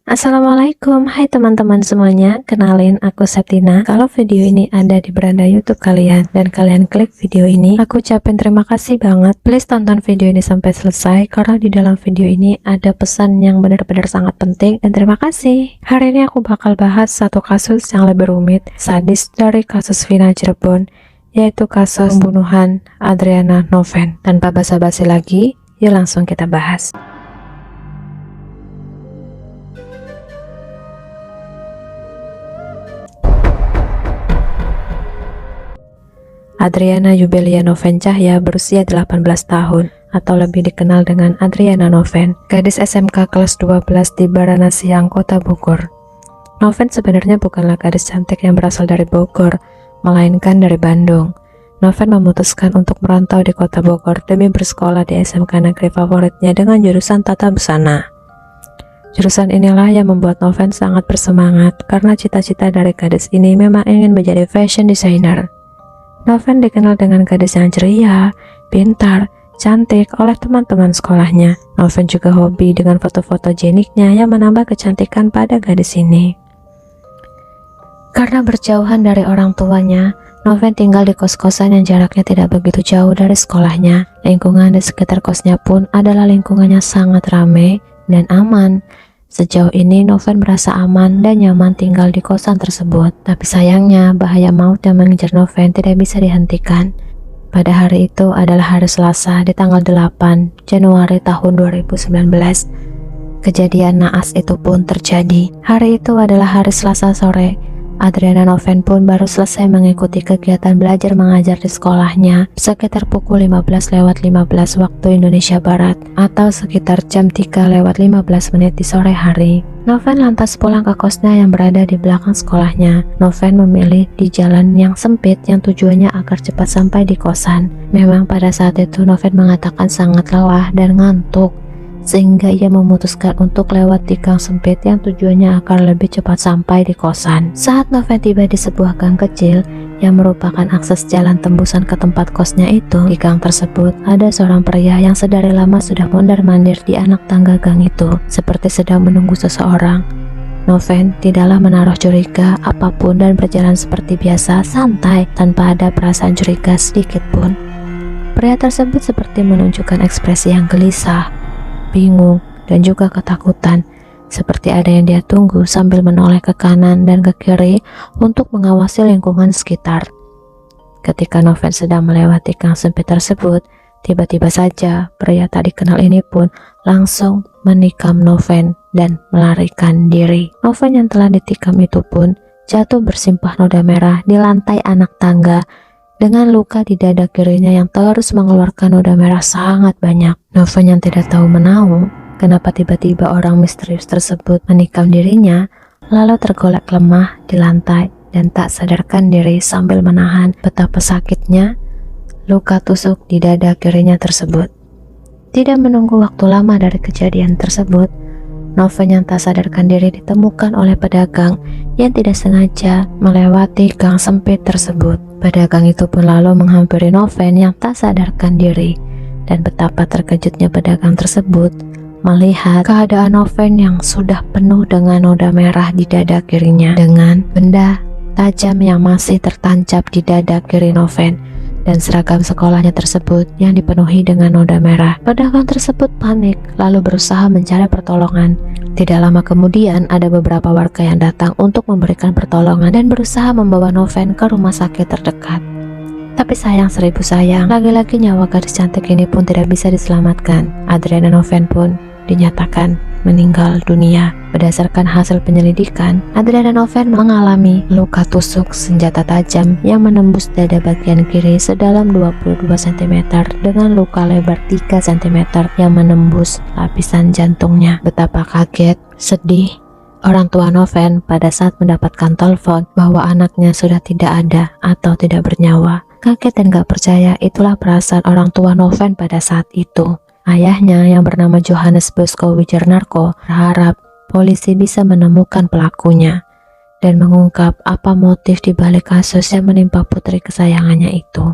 Assalamualaikum, hai teman-teman semuanya, kenalin aku Septina. Kalau video ini ada di beranda YouTube kalian dan kalian klik video ini, aku ucapin terima kasih banget. Please tonton video ini sampai selesai karena di dalam video ini ada pesan yang benar-benar sangat penting dan terima kasih. Hari ini aku bakal bahas satu kasus yang lebih rumit, sadis dari kasus Vina Cirebon, yaitu kasus pembunuhan Adriana Noven. Tanpa basa-basi lagi, yuk langsung kita bahas. Adriana Yubelia Noven Cahya berusia 18 tahun atau lebih dikenal dengan Adriana Noven, gadis SMK kelas 12 di Baranasiang, Kota Bogor. Noven sebenarnya bukanlah gadis cantik yang berasal dari Bogor, melainkan dari Bandung. Noven memutuskan untuk merantau di Kota Bogor demi bersekolah di SMK negeri favoritnya dengan jurusan Tata Busana. Jurusan inilah yang membuat Noven sangat bersemangat karena cita-cita dari gadis ini memang ingin menjadi fashion designer. Noven dikenal dengan gadis yang ceria, pintar, cantik oleh teman-teman sekolahnya. Noven juga hobi dengan foto-foto jeniknya yang menambah kecantikan pada gadis ini. Karena berjauhan dari orang tuanya, Noven tinggal di kos-kosan yang jaraknya tidak begitu jauh dari sekolahnya. Lingkungan di sekitar kosnya pun adalah lingkungannya sangat ramai dan aman. Sejauh ini Noven merasa aman dan nyaman tinggal di kosan tersebut. Tapi sayangnya bahaya maut yang mengejar Noven tidak bisa dihentikan. Pada hari itu adalah hari Selasa di tanggal 8 Januari tahun 2019. Kejadian naas itu pun terjadi. Hari itu adalah hari Selasa sore. Adriana Noven pun baru selesai mengikuti kegiatan belajar mengajar di sekolahnya sekitar pukul 15:15 waktu Indonesia Barat atau sekitar jam 3:15 di sore hari. Noven lantas pulang ke kosnya yang berada di belakang sekolahnya. Noven memilih di jalan yang sempit yang tujuannya agar cepat sampai di kosan. Memang pada saat itu Noven mengatakan sangat lelah dan ngantuk, sehingga ia memutuskan untuk lewat di gang sempit yang tujuannya agar lebih cepat sampai di kosan. Saat Noven tiba di sebuah gang kecil yang merupakan akses jalan tembusan ke tempat kosnya itu, di gang tersebut ada seorang pria yang sedari lama sudah mondar-mandir di anak tangga gang itu, seperti sedang menunggu seseorang. Noven tidaklah menaruh curiga apapun dan berjalan seperti biasa, santai, tanpa ada perasaan curiga sedikit pun. Pria tersebut seperti menunjukkan ekspresi yang gelisah, bingung, dan juga ketakutan, seperti ada yang dia tunggu sambil menoleh ke kanan dan ke kiri untuk mengawasi lingkungan sekitar. Ketika Noven sedang melewati gang sempit tersebut, tiba-tiba saja pria tak dikenal ini pun langsung menikam Noven dan melarikan diri. Noven yang telah ditikam itu pun jatuh bersimpah noda merah di lantai anak tangga dengan luka di dada kirinya yang terus mengeluarkan noda merah sangat banyak. Noven yang tidak tahu menahu kenapa tiba-tiba orang misterius tersebut menikam dirinya, lalu tergolek lemah di lantai dan tak sadarkan diri sambil menahan betapa sakitnya luka tusuk di dada kirinya tersebut. Tidak menunggu waktu lama dari kejadian tersebut, Noven yang tak sadarkan diri ditemukan oleh pedagang yang tidak sengaja melewati gang sempit tersebut. Pedagang itu pun lalu menghampiri Noven yang tak sadarkan diri, dan betapa terkejutnya pedagang tersebut melihat keadaan Noven yang sudah penuh dengan noda merah di dada kirinya, dengan benda tajam yang masih tertancap di dada kiri Noven, dan seragam sekolahnya tersebut yang dipenuhi dengan noda merah. Pedagang tersebut panik lalu berusaha mencari pertolongan. Tidak lama kemudian ada beberapa warga yang datang untuk memberikan pertolongan dan berusaha membawa Noven ke rumah sakit terdekat. Tapi sayang seribu sayang, lagi-lagi nyawa gadis cantik ini pun tidak bisa diselamatkan. Adriana Noven pun dinyatakan meninggal dunia. Berdasarkan hasil penyelidikan, Adriana Noven mengalami luka tusuk senjata tajam yang menembus dada bagian kiri sedalam 22 cm dengan luka lebar 3 cm yang menembus lapisan jantungnya. Betapa kaget, sedih orang tua Noven pada saat mendapatkan telepon bahwa anaknya sudah tidak ada atau tidak bernyawa. Kaget dan gak percaya, itulah perasaan orang tua Noven pada saat itu. Ayahnya yang bernama Johannes Bosco Wijarnarko berharap polisi bisa menemukan pelakunya dan mengungkap apa motif di balik kasus yang menimpa putri kesayangannya itu.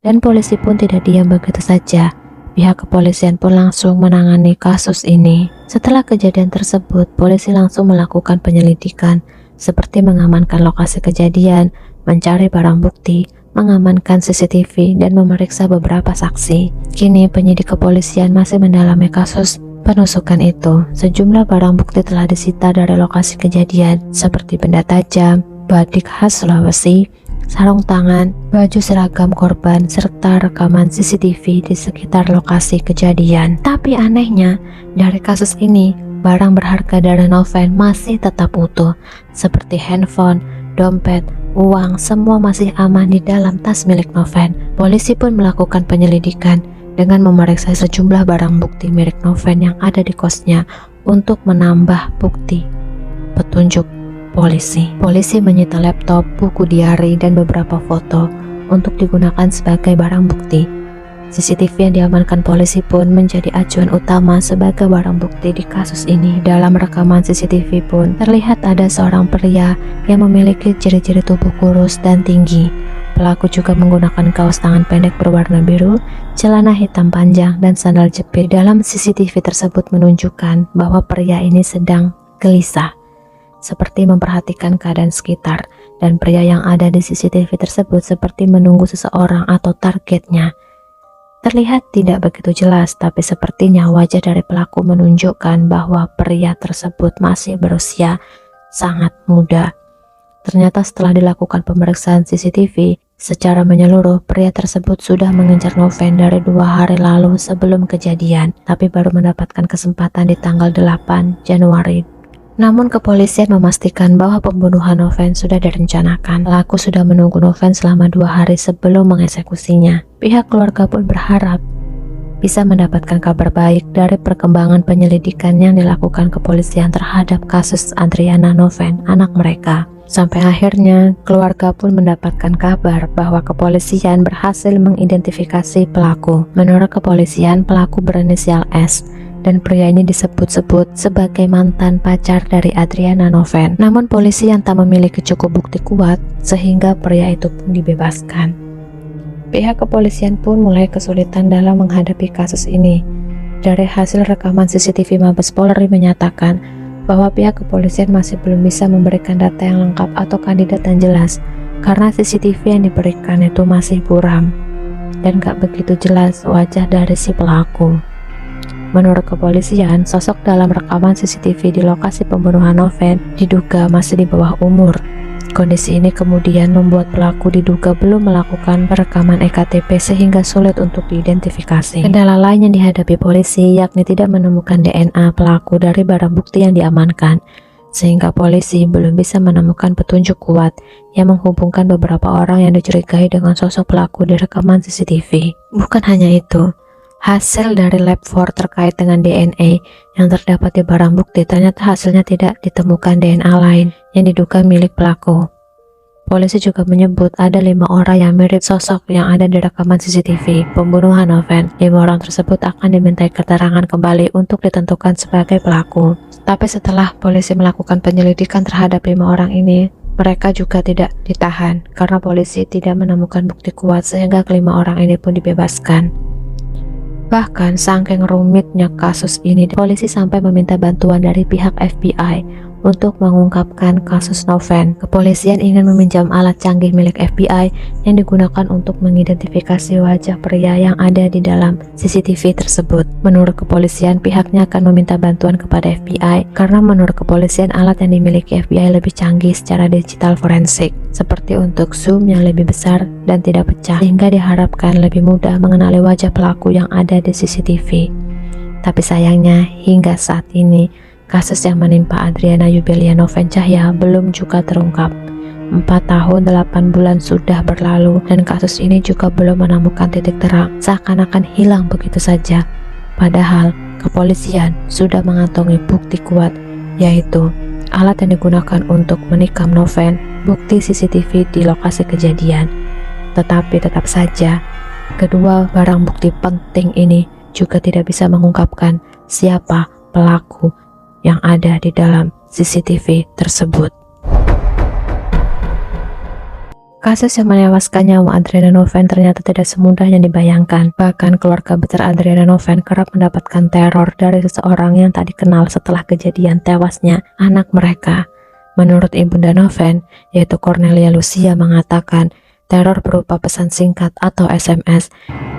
Dan polisi pun tidak diam begitu saja. Pihak kepolisian pun langsung menangani kasus ini. Setelah kejadian tersebut, polisi langsung melakukan penyelidikan seperti mengamankan lokasi kejadian, mencari barang bukti, mengamankan CCTV, dan memeriksa beberapa saksi. Kini penyidik kepolisian masih mendalami kasus penusukan itu. Sejumlah barang bukti telah disita dari lokasi kejadian seperti benda tajam, batik khas Sulawesi, sarung tangan, baju seragam korban, serta rekaman CCTV di sekitar lokasi kejadian. Tapi anehnya, dari kasus ini, barang berharga dari Noven masih tetap utuh, seperti handphone, dompet, uang, semua masih aman di dalam tas milik Noven. Polisi pun melakukan penyelidikan dengan memeriksa sejumlah barang bukti milik Noven yang ada di kosnya untuk menambah bukti petunjuk polisi. Polisi menyita laptop, buku diari, dan beberapa foto untuk digunakan sebagai barang bukti. CCTV yang diamankan polisi pun menjadi acuan utama sebagai barang bukti di kasus ini. Dalam rekaman CCTV pun terlihat ada seorang pria yang memiliki ciri-ciri tubuh kurus dan tinggi. Pelaku juga menggunakan kaos tangan pendek berwarna biru, celana hitam panjang, dan sandal jepit. Dalam CCTV tersebut menunjukkan bahwa pria ini sedang gelisah, seperti memperhatikan keadaan sekitar, dan pria yang ada di CCTV tersebut seperti menunggu seseorang atau targetnya. Terlihat tidak begitu jelas, tapi sepertinya wajah dari pelaku menunjukkan bahwa pria tersebut masih berusia sangat muda. Ternyata setelah dilakukan pemeriksaan CCTV secara menyeluruh, pria tersebut sudah mengejar Noven dari 2 hari lalu sebelum kejadian, tapi baru mendapatkan kesempatan di tanggal 8 Januari. Namun kepolisian memastikan bahwa pembunuhan Noven sudah direncanakan. Pelaku sudah menunggu Noven selama 2 hari sebelum mengeksekusinya. Pihak keluarga pun berharap bisa mendapatkan kabar baik dari perkembangan penyelidikan yang dilakukan kepolisian terhadap kasus Adriana Noven, anak mereka. Sampai akhirnya keluarga pun mendapatkan kabar bahwa kepolisian berhasil mengidentifikasi pelaku. Menurut kepolisian, pelaku berinisial S, dan pria ini disebut-sebut sebagai mantan pacar dari Adriana Noven. Namun polisi yang tak memiliki cukup bukti kuat sehingga pria itu pun dibebaskan. Pihak kepolisian pun mulai kesulitan dalam menghadapi kasus ini. Dari hasil rekaman CCTV Mabes Polri menyatakan bahwa pihak kepolisian masih belum bisa memberikan data yang lengkap atau kandidat yang jelas karena CCTV yang diberikan itu masih buram dan gak begitu jelas wajah dari si pelaku. Menurut kepolisian, sosok dalam rekaman CCTV di lokasi pembunuhan Noven diduga masih di bawah umur. Kondisi ini kemudian membuat pelaku diduga belum melakukan perekaman EKTP sehingga sulit untuk diidentifikasi. Kendala lain yang dihadapi polisi yakni tidak menemukan DNA pelaku dari barang bukti yang diamankan, sehingga polisi belum bisa menemukan petunjuk kuat yang menghubungkan beberapa orang yang dicurigai dengan sosok pelaku di rekaman CCTV. Bukan hanya itu, hasil dari lab 4 terkait dengan DNA yang terdapat di barang bukti ternyata hasilnya tidak ditemukan DNA lain yang diduga milik pelaku. Polisi juga menyebut ada 5 orang yang mirip sosok yang ada di rekaman CCTV pembunuhan Noven. 5 orang tersebut akan dimintai keterangan kembali untuk ditentukan sebagai pelaku. Tapi setelah polisi melakukan penyelidikan terhadap 5 orang ini, mereka juga tidak ditahan karena polisi tidak menemukan bukti kuat sehingga kelima orang ini pun dibebaskan. Bahkan saking rumitnya kasus ini, polisi sampai meminta bantuan dari pihak FBI untuk mengungkapkan kasus Noven. Kepolisian ingin meminjam alat canggih milik FBI yang digunakan untuk mengidentifikasi wajah pria yang ada di dalam CCTV tersebut. Menurut kepolisian, pihaknya akan meminta bantuan kepada FBI karena menurut kepolisian alat yang dimiliki FBI lebih canggih secara digital forensik, seperti untuk zoom yang lebih besar dan tidak pecah, sehingga diharapkan lebih mudah mengenali wajah pelaku yang ada di CCTV. Tapi sayangnya hingga saat ini kasus yang menimpa Adriana Yubelia Noven Cahya belum juga terungkap. 4 tahun 8 bulan sudah berlalu dan kasus ini juga belum menemukan titik terang, seakan-akan hilang begitu saja. Padahal kepolisian sudah mengantongi bukti kuat, yaitu alat yang digunakan untuk menikam Noven, bukti CCTV di lokasi kejadian. Tetapi tetap saja kedua barang bukti penting ini juga tidak bisa mengungkapkan siapa pelaku yang ada di dalam CCTV tersebut. Kasus yang menewaskan nyawa Adriana Noven ternyata tidak semudah yang dibayangkan. Bahkan keluarga besar Adriana Noven kerap mendapatkan teror dari seseorang yang tak dikenal setelah kejadian tewasnya anak mereka. Menurut Ibunda Noven, yaitu Cornelia Lucia, mengatakan teror berupa pesan singkat atau SMS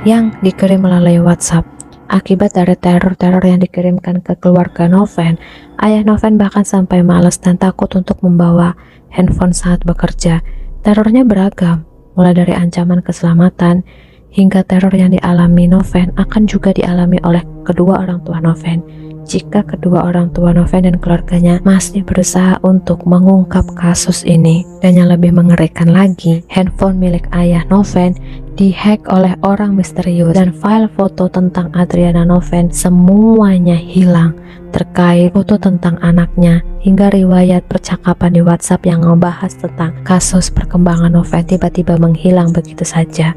yang dikirim melalui WhatsApp. Akibat dari teror-teror yang dikirimkan ke keluarga Noven, ayah Noven bahkan sampai malas dan takut untuk membawa handphone saat bekerja. Terornya beragam, mulai dari ancaman keselamatan hingga teror yang dialami Noven akan juga dialami oleh kedua orang tua Noven. Jika kedua orang tua Noven dan keluarganya masih berusaha untuk mengungkap kasus ini. Dan yang lebih mengerikan lagi, handphone milik ayah Noven dihack oleh orang misterius dan file foto tentang Adriana Noven semuanya hilang, terkait foto tentang anaknya hingga riwayat percakapan di WhatsApp yang membahas tentang kasus perkembangan Noven tiba-tiba menghilang begitu saja.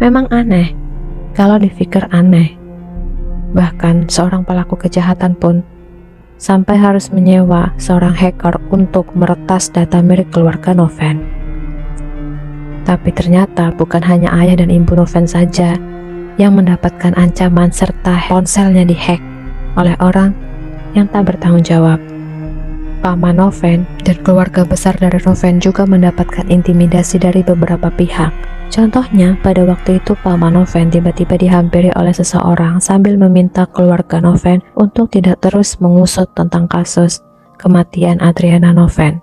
Memang aneh, kalau dipikir aneh. Bahkan seorang pelaku kejahatan pun sampai harus menyewa seorang hacker untuk meretas data milik keluarga Noven. Tapi ternyata bukan hanya ayah dan ibu Noven saja yang mendapatkan ancaman serta ponselnya dihack oleh orang yang tak bertanggung jawab. Paman Noven dan keluarga besar dari Noven juga mendapatkan intimidasi dari beberapa pihak. Contohnya, pada waktu itu paman Noven tiba-tiba dihampiri oleh seseorang sambil meminta keluarga Noven untuk tidak terus mengusut tentang kasus kematian Adriana Noven.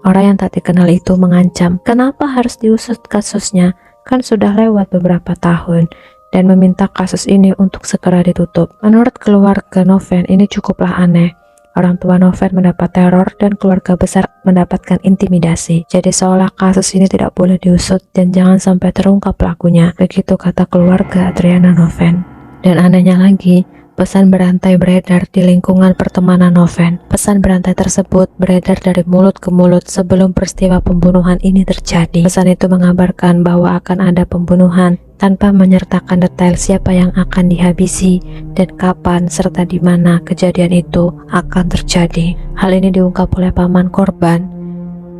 Orang yang tak dikenal itu mengancam, kenapa harus diusut kasusnya? Kan sudah lewat beberapa tahun, dan meminta kasus ini untuk segera ditutup. Menurut keluarga Noven, ini cukuplah aneh. Orang tua Noven mendapat teror dan keluarga besar mendapatkan intimidasi. Jadi seolah kasus ini tidak boleh diusut dan jangan sampai terungkap pelakunya. Begitu kata keluarga Adriana Noven. Dan anehnya lagi, pesan berantai beredar di lingkungan pertemanan Noven. Pesan berantai tersebut beredar dari mulut ke mulut sebelum peristiwa pembunuhan ini terjadi. Pesan itu mengabarkan bahwa akan ada pembunuhan tanpa menyertakan detail siapa yang akan dihabisi dan kapan serta di mana kejadian itu akan terjadi. Hal ini diungkap oleh paman korban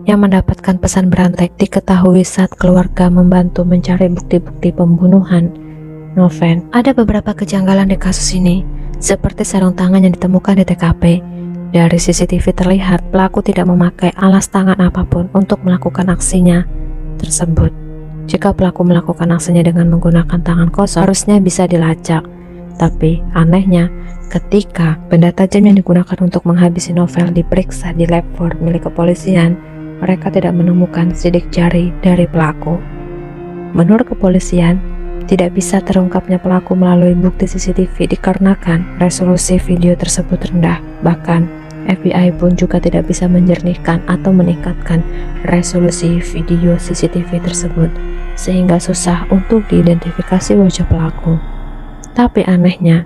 yang mendapatkan pesan berantai diketahui saat keluarga membantu mencari bukti-bukti pembunuhan Noven. Ada beberapa kejanggalan di kasus ini, seperti sarung tangan yang ditemukan di TKP. Dari CCTV terlihat pelaku tidak memakai alas tangan apapun untuk melakukan aksinya tersebut. Jika pelaku melakukan aksinya dengan menggunakan tangan kosong, harusnya bisa dilacak. Tapi anehnya, ketika benda tajam yang digunakan untuk menghabisi Novel diperiksa di lab 4 milik kepolisian, mereka tidak menemukan sidik jari dari pelaku. Menurut kepolisian, tidak bisa terungkapnya pelaku melalui bukti CCTV dikarenakan resolusi video tersebut rendah. Bahkan FBI pun juga tidak bisa menjernihkan atau meningkatkan resolusi video CCTV tersebut, sehingga susah untuk diidentifikasi wajah pelaku. Tapi anehnya,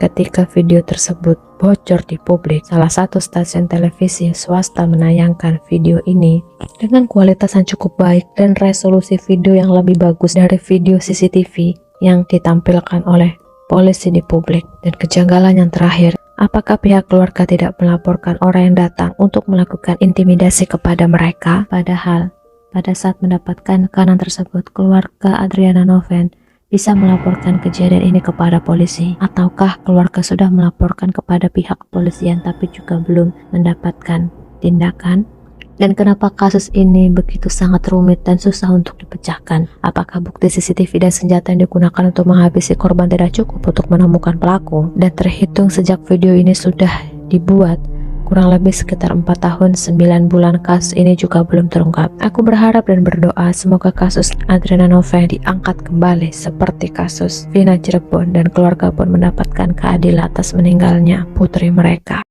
ketika video tersebut bocor di publik, salah satu stasiun televisi swasta menayangkan video ini dengan kualitas yang cukup baik dan resolusi video yang lebih bagus dari video CCTV yang ditampilkan oleh polisi di publik. Dan kejanggalan yang terakhir, apakah pihak keluarga tidak melaporkan orang yang datang untuk melakukan intimidasi kepada mereka? Padahal pada saat mendapatkan tekanan tersebut, keluarga Adriana Noven bisa melaporkan kejadian ini kepada polisi. Ataukah keluarga sudah melaporkan kepada pihak kepolisian tapi juga belum mendapatkan tindakan? Dan kenapa kasus ini begitu sangat rumit dan susah untuk dipecahkan? Apakah bukti CCTV dan senjata yang digunakan untuk menghabisi korban tidak cukup untuk menemukan pelaku? Dan terhitung sejak video ini sudah dibuat, kurang lebih sekitar 4 tahun 9 bulan kasus ini juga belum terungkap. Aku berharap dan berdoa semoga kasus Adriana Noven diangkat kembali seperti kasus Vina Cirebon dan keluarga pun mendapatkan keadilan atas meninggalnya putri mereka.